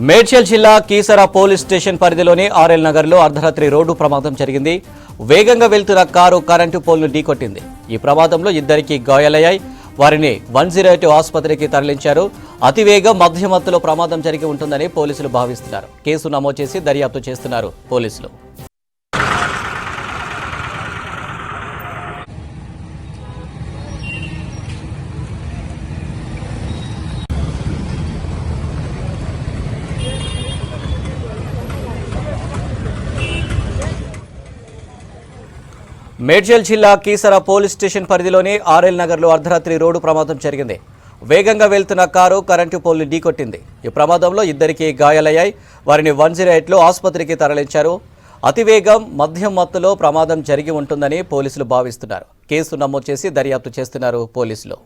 మేడ్చల్ జిల్లా Keesara police station పరిధిలోని RL నగర్లో అర్ధరాత్రి రోడ్డు ప్రమాదం జరిగింది. వేగంగా వెళ్తున్న కారు కరెంటు పోల్ను ఢీకొట్టింది. ఈ ప్రమాదంలో ఇద్దరికి గాయాలయ్యాయి. వారిని 108 ఆసుపత్రికి తరలించారు. అతివేగం మధ్యమత్తులో ప్రమాదం జరిగి ఉంటుందని పోలీసులు భావిస్తున్నారు. కేసు నమోదు చేసి దర్యాప్తు చేస్తున్నారు పోలీసులు. మేడ్చల్ జిల్లా కీసర పోలీస్ స్టేషన్ పరిధిలోని ఆర్ఎల్ నగర్లో అర్ధరాత్రి రోడ్డు ప్రమాదం జరిగింది. వేగంగా వెళ్తున్న కారు కరెంటు పోల్ను ఢీకొట్టింది. ఈ ప్రమాదంలో ఇద్దరికి గాయాలయ్యాయి. వారిని 108లో ఆసుపత్రికి తరలించారు. అతివేగం మద్యం మత్తులో ప్రమాదం జరిగి ఉంటుందని పోలీసులు భావిస్తున్నారు. కేసు నమోదు చేసి దర్యాప్తు చేస్తున్నారు పోలీసులు.